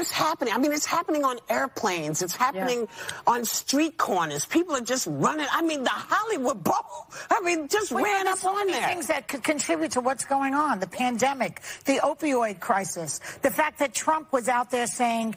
this happening? I mean, it's happening on airplanes. It's happening on street corners. People are just running. I mean, the Hollywood Bowl, just ran up on there. Things that could contribute to what's going on, the pandemic, the opioid crisis, the fact that Trump was out there saying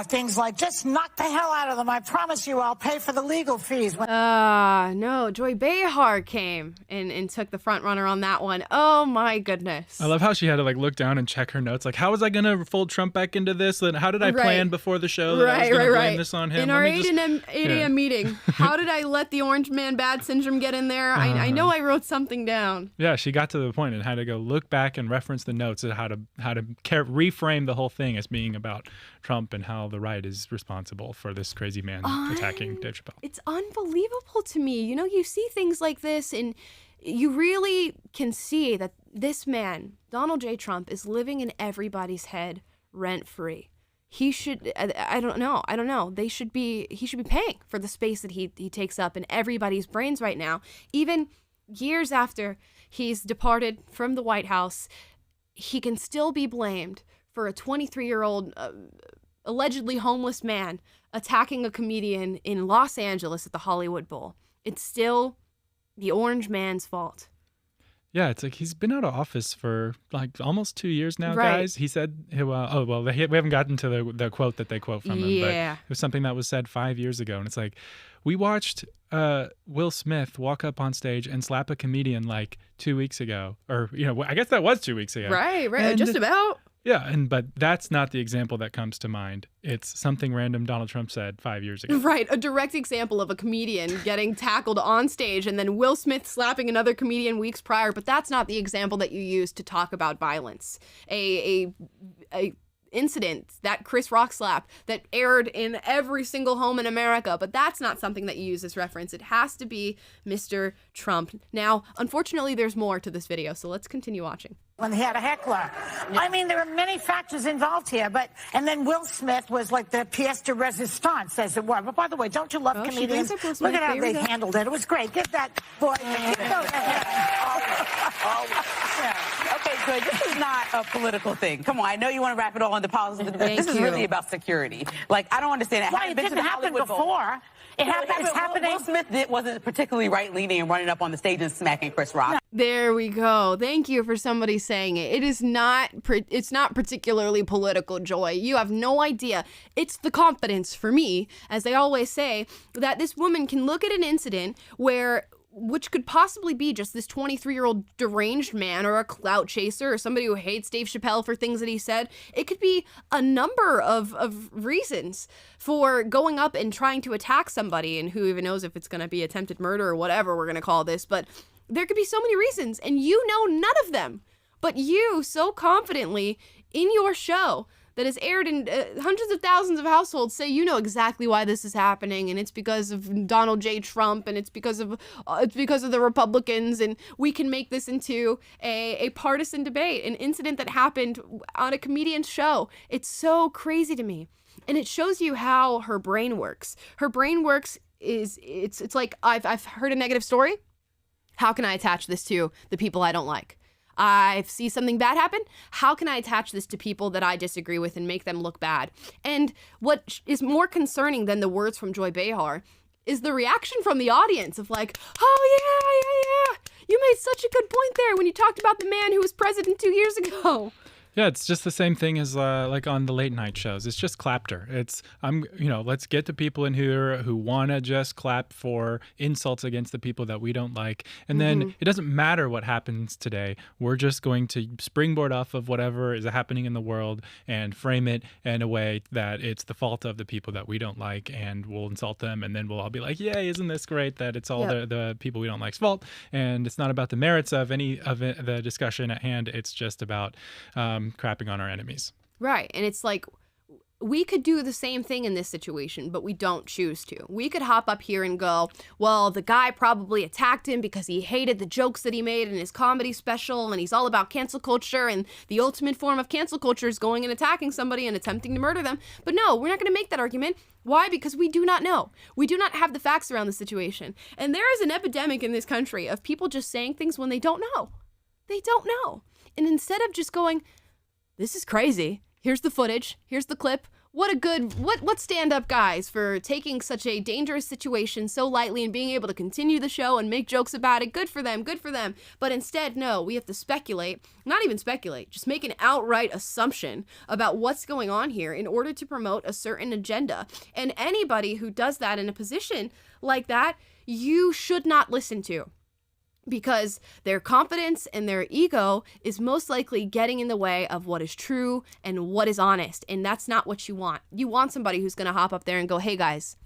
things like, just knock the hell out of them. I promise you I'll pay for the legal fees. No, Joy Behar came and took the front runner on that one. Oh, my goodness. I love how she had to look down and check her notes. How was I going to fold Trump back into this? How did I plan before the show that I was going to blame this on him? In our 8 a.m. meeting, how did I let the orange man bad syndrome get in there? I know I wrote something down. Yeah, she got to the point and had to go look back and reference the notes of how to reframe the whole thing as being about Trump and how the right is responsible for this crazy man attacking Dave Chappelle. It's unbelievable to me. You see things like this and you really can see that this man, Donald J. Trump, is living in everybody's head rent-free. He should, I don't know. He should be paying for the space that he takes up in everybody's brains right now. Even years after he's departed from the White House, he can still be blamed for a 23-year-old allegedly homeless man attacking a comedian in Los Angeles at the Hollywood Bowl. It's still the orange man's fault. Yeah, it's he's been out of office for almost 2 years now, guys. He said, we haven't gotten to the quote that they quote from him, but it was something that was said 5 years ago. And it's we watched Will Smith walk up on stage and slap a comedian 2 weeks ago. Or, I guess that was 2 weeks ago. Right, just about. Yeah, but that's not the example that comes to mind. It's something random Donald Trump said 5 years ago. Right, a direct example of a comedian getting tackled on stage and then Will Smith slapping another comedian weeks prior, but that's not the example that you use to talk about violence. A incident, that Chris Rock slap that aired in every single home in America, but that's not something that you use as reference. It has to be Mr. Trump. Now, unfortunately, there's more to this video, so let's continue watching. When he had a heckler. I mean, there are many factors involved here, and then Will Smith was the pièce de résistance, as it were. But by the way, don't you love comedians? Look at how they handled it. It was great. Give that boy Okay, good. This is not a political thing. Come on, I know you want to wrap it all into politics. This is really about security. I don't understand it. Why, it didn't happen before. It's happening. Will Smith wasn't particularly right-leaning and running up on the stage and smacking Chris Rock. There we go. Thank you for somebody saying it. It's not particularly political, Joy. You have no idea. It's the confidence for me, as they always say, that this woman can look at an incident which could possibly be just this 23-year-old deranged man or a clout chaser or somebody who hates Dave Chappelle for things that he said. It could be a number of reasons for going up and trying to attack somebody, and who even knows if it's going to be attempted murder or whatever we're going to call this, but there could be so many reasons, and you know none of them. But you so confidently in your show that has aired in hundreds of thousands of households say you know exactly why this is happening, and it's because of Donald J. Trump, and it's because of the Republicans, and we can make this into a partisan debate, an incident that happened on a comedian's show. It's so crazy to me, and it shows you how her brain works. Her brain works it's like I've heard a negative story. How can I attach this to the people I don't like? I see something bad happen. How can I attach this to people that I disagree with and make them look bad? And what is more concerning than the words from Joy Behar is the reaction from the audience of oh, yeah. You made such a good point there when you talked about the man who was president 2 years ago. Yeah, it's just the same thing as on the late night shows. It's just clapter. Let's get the people in here who want to just clap for insults against the people that we don't like. And then it doesn't matter what happens today. We're just going to springboard off of whatever is happening in the world and frame it in a way that it's the fault of the people that we don't like, and we'll insult them. And then we'll all be like, yay, isn't this great that it's all the people we don't like's fault? And it's not about the merits of any of the discussion at hand. It's just about crapping on our enemies. Right. And it's we could do the same thing in this situation, but we don't choose to. We could hop up here and go, well, the guy probably attacked him because he hated the jokes that he made in his comedy special, and he's all about cancel culture, and the ultimate form of cancel culture is going and attacking somebody and attempting to murder them. But no, we're not going to make that argument. Why? Because we do not know. We do not have the facts around the situation. And there is an epidemic in this country of people just saying things when they don't know. They don't know. And instead of just going, this is crazy. Here's the footage. Here's the clip. what stand-up guys for taking such a dangerous situation so lightly and being able to continue the show and make jokes about it. Good for them. But instead, no, we have to speculate, not even speculate, just make an outright assumption about what's going on here in order to promote a certain agenda. And anybody who does that in a position like that, you should not listen to. Because their confidence and their ego is most likely getting in the way of what is true and what is honest. And that's not what you want. You want somebody who's going to hop up there and go, hey guys,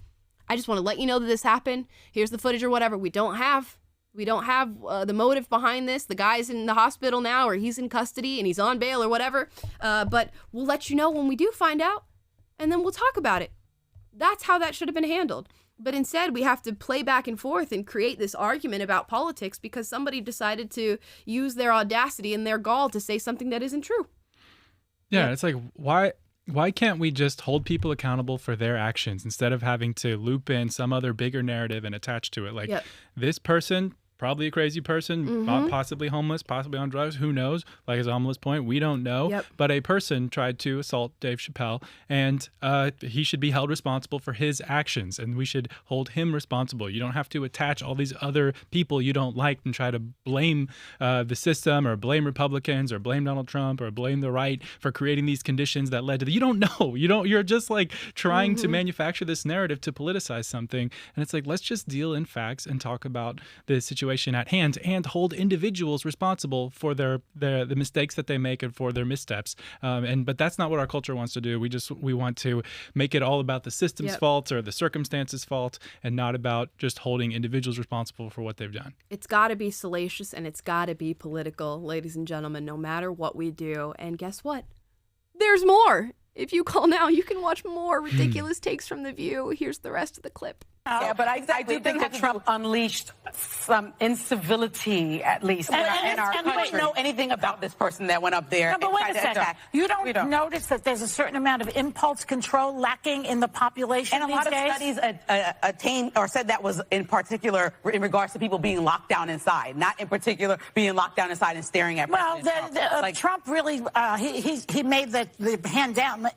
I just want to let you know that this happened. Here's the footage or whatever. We don't have the motive behind this. The guy's in the hospital now, or he's in custody and he's on bail or whatever. But we'll let you know when we do find out, and then we'll talk about it. That's how that should have been handled. But instead, we have to play back and forth and create this argument about politics because somebody decided to use their audacity and their gall to say something that isn't true. Yeah, it's like, why can't we just hold people accountable for their actions instead of having to loop in some other bigger narrative and attach to it? Like, this person, probably a crazy person, possibly homeless, possibly on drugs, who knows? Like his homeless point, we don't know. But a person tried to assault Dave Chappelle, and he should be held responsible for his actions, and we should hold him responsible. You don't have to attach all these other people you don't like and try to blame the system or blame Republicans or blame Donald Trump or blame the right for creating these conditions that led to you don't know. You're just like trying to manufacture this narrative to politicize something. And it's like, let's just deal in facts and talk about the situation at hand and hold individuals responsible for the mistakes that they make and for their missteps. But that's not what our culture wants to do. We want to make it all about the system's fault or the circumstances' fault, and not about just holding individuals responsible for what they've done. It's got to be salacious and it's got to be political, ladies and gentlemen, no matter what we do. And guess what? There's more. If you call now, you can watch more ridiculous takes from The View. Here's the rest of the clip. Yeah, but I do think that Trump unleashed some incivility, at least, in our country. We don't know anything about this person that went up there. No, but wait a second. You don't notice that there's a certain amount of impulse control lacking in the population and a lot of studies attained or said that was in particular in regards to people being locked down inside, not in particular being locked down inside and staring at Trump really, he made the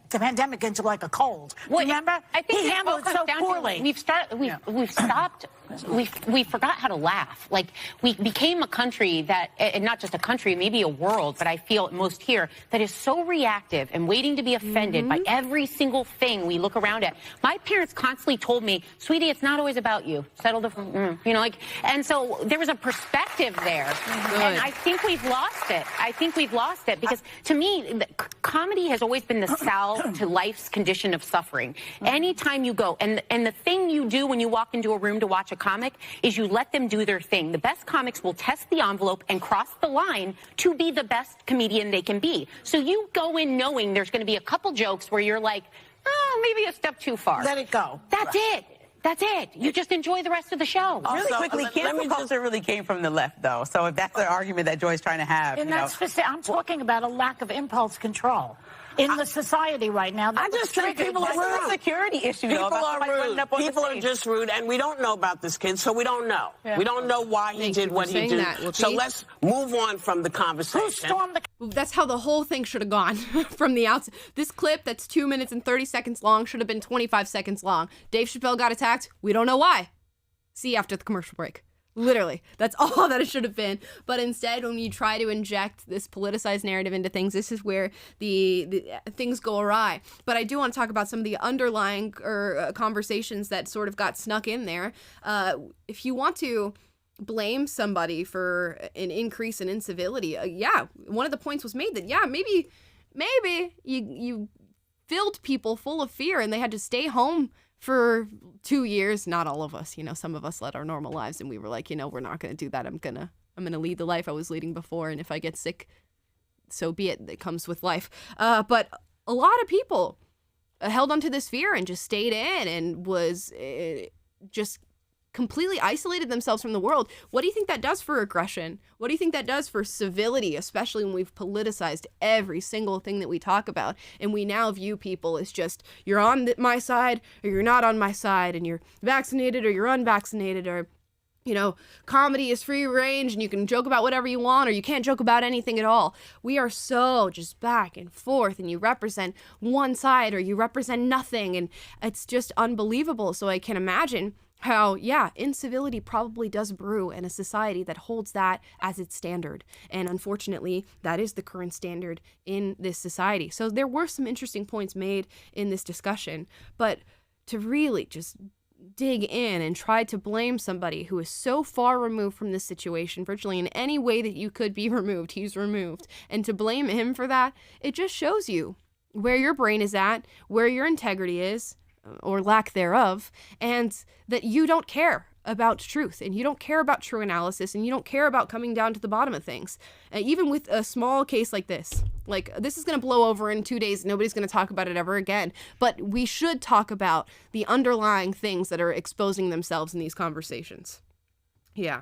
pandemic into like a cold. Remember? I think he handled it so poorly. We forgot how to laugh. Like, we became a country that, and not just a country, maybe a world, but I feel most here, that is so reactive and waiting to be offended by every single thing we look around at. My parents constantly told me, sweetie, it's not always about you. Settle the, and so there was a perspective there. And I think we've lost it. Because to me, comedy has always been the salve to life's condition of suffering. Anytime you go, and the thing you do when you walk into a room to watch a comic is you let them do their thing. The best comics will test the envelope and cross the line to be the best comedian they can be. So you go in knowing there's going to be a couple jokes where you're like, oh, maybe a step too far. Let it go. That's it. That's it. You just enjoy the rest of the show. Really quickly, cancel culture really came from the left, though. So if that's the argument that Joy's trying to have. And I'm talking about a lack of impulse control in the society right now. I just think people are rude. It's a security issue. People are rude. People are just rude, and we don't know about this kid, so we don't know. Yeah. We don't know why he did what he did. So let's move on from the conversation. That's how the whole thing should have gone from the outset. This clip that's 2 minutes and 30 seconds long should have been 25 seconds long. Dave Chappelle got attacked. We don't know why. See you after the commercial break. Literally, that's all that it should have been. But instead, when you try to inject this politicized narrative into things, this is where the things go awry. But I do want to talk about some of the underlying conversations that sort of got snuck in there. If you want to blame somebody for an increase in incivility, one of the points was made that maybe you filled people full of fear and they had to stay home for 2 years. Not all of us, some of us led our normal lives and we were like, we're not going to do that. I'm going to lead the life I was leading before. And if I get sick, so be it. It comes with life. But a lot of people held onto this fear and just stayed in and was just completely isolated themselves from the world. What do you think that does for aggression? What do you think that does for civility, especially when we've politicized every single thing that we talk about? And we now view people as just, you're on my side or you're not on my side, and you're vaccinated or you're unvaccinated, or comedy is free range and you can joke about whatever you want or you can't joke about anything at all. We are so just back and forth and you represent one side or you represent nothing and it's just unbelievable. So I can imagine how, incivility probably does brew in a society that holds that as its standard. And unfortunately, that is the current standard in this society. So there were some interesting points made in this discussion, but to really just dig in and try to blame somebody who is so far removed from this situation, virtually in any way that you could be removed, he's removed, and to blame him for that, it just shows you where your brain is at, where your integrity is, or lack thereof, and that you don't care about truth and you don't care about true analysis and you don't care about coming down to the bottom of things. Even with a small case like this is going to blow over in 2 days. Nobody's going to talk about it ever again. But we should talk about the underlying things that are exposing themselves in these conversations.